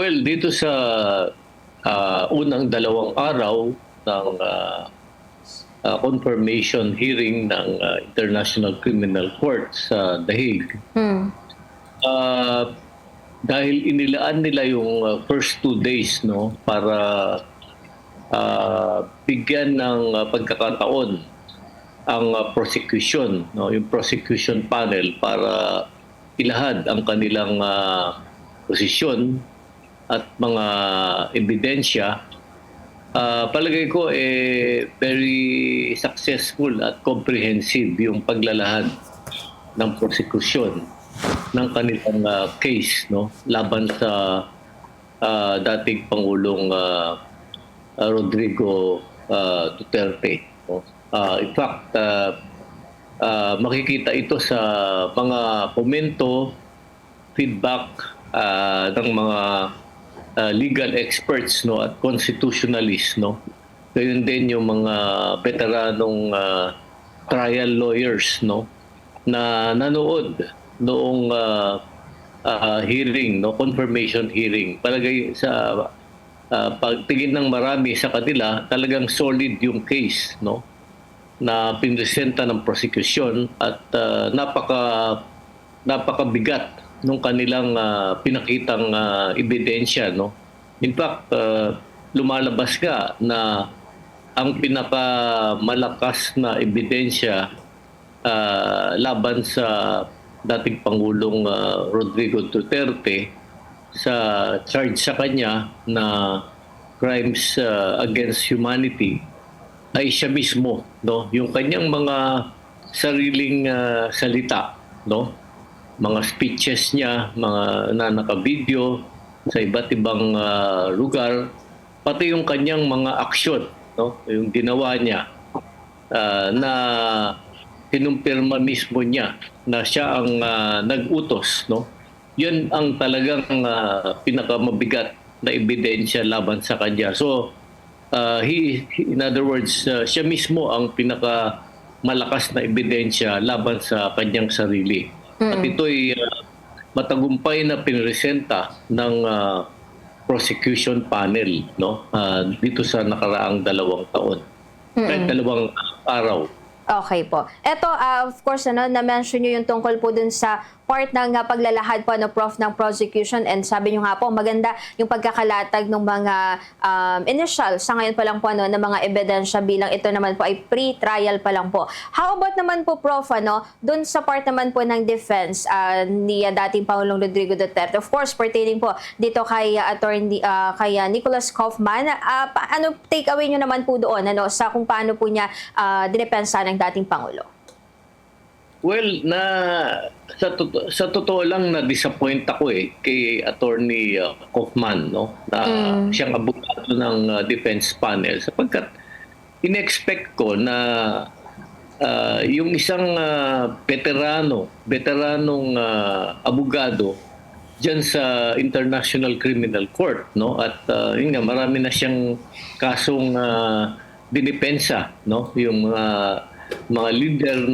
Well, dito sa unang dalawang araw ng confirmation hearing ng International Criminal Court sa The Hague, ah, dahil inilaan nila yung first 2 days, no, para bigyan ng pagkakataon ang prosecution, no, yung prosecution panel para ilahad ang kanilang posisyon at mga ebidensya. Palagay ko very successful at comprehensive yung paglalahad ng prosecution ng kanilang case, no, laban sa dating Pangulong Rodrigo Duterte, no? In fact, makikita ito sa mga komento, feedback ng mga legal experts, no, at constitutionalists, no. Gayon din yung mga veteranong trial lawyers, no, na nanood noong hearing, no, confirmation hearing. Palagay sa pagtingin ng marami sa kanila, talagang solid yung case, no, na pinresenta ng prosecution at napakabigat nung kanilang pinakitang ebidensya, no. In fact, lumalabas nga na ang pinakamalakas na ebidensya laban sa dating Pangulong Rodrigo Duterte sa charge sa kanya na crimes against humanity ay siya mismo, no, yung kanyang mga sariling salita, no, mga speeches niya, mga naka-video sa iba't ibang lugar, pati yung kanyang mga aksyon, no, yung ginawa niya na kinumpirma mismo niya na siya ang nag-utos, no. Yun ang talagang pinakamabigat na ebidensya laban sa kanya. So, in other words, siya mismo ang pinakamalakas na ebidensya laban sa kanyang sarili. At ito'y matagumpay na pinresenta ng prosecution panel, no, dito sa nakaraang 2 taon. Kahit 2 araw. Okay po. Ito, of course, na-mention nyo yung tungkol po dun sa part ng paglalahad po, Prof, ng prosecution, and sabi nyo nga po, maganda yung pagkakalatag ng mga initial sa ngayon pa lang po ng mga ebidensya, bilang ito naman po ay pre-trial pa lang po. How about naman po, Prof, dun sa part naman po ng defense ni dating Pangulong Rodrigo Duterte, of course, pertaining po dito kay attorney kay Nicholas Kaufman, ano take away nyo naman po doon sa kung paano po niya dinepensa ng dating Pangulo? Well, sa totoo lang na-disappoint ako kay Attorney Kaufman, no, na siyang abogado ng defense panel, sapagkat in-expect ko na yung isang veteranong abogado diyan sa International Criminal Court, no, at yun nga, marami na siyang kasong dinipensa, no, yung mga leader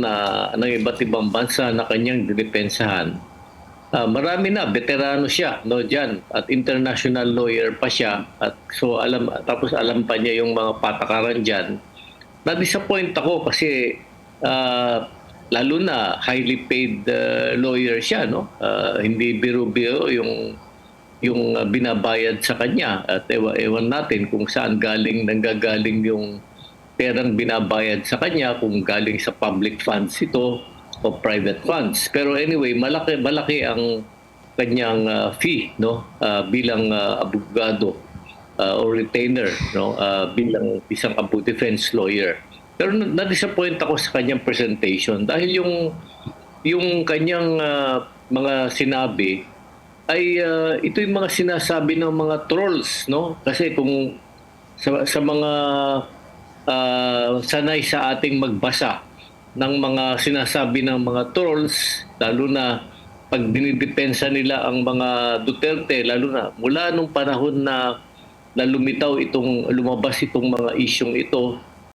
ng iba't ibang bansa na kanyang didepensahan. Marami na, veterano siya, no, diyan, at international lawyer pa siya, at so tapos alam pa niya yung mga patakaran diyan. Na-disappoint ako kasi lalo na highly paid lawyer siya, no. Hindi biro-biro yung binabayad sa kanya, at ewan natin kung saan nanggagaling yung perang binabayad sa kanya, kung galing sa public funds ito o private funds. Pero anyway, malaki ang kanyang fee, no, bilang abogado o retainer, no, bilang isang defense lawyer. Pero na-disappoint ako sa kanyang presentation dahil yung kanyang mga sinabi ay ito yung mga sinasabi ng mga trolls, no? Kasi kung sa mga sanay sa ating magbasa ng mga sinasabi ng mga trolls, lalo na pag dinidepensa nila ang mga Duterte, lalo na mula nung panahon na lumabas itong mga isyong ito,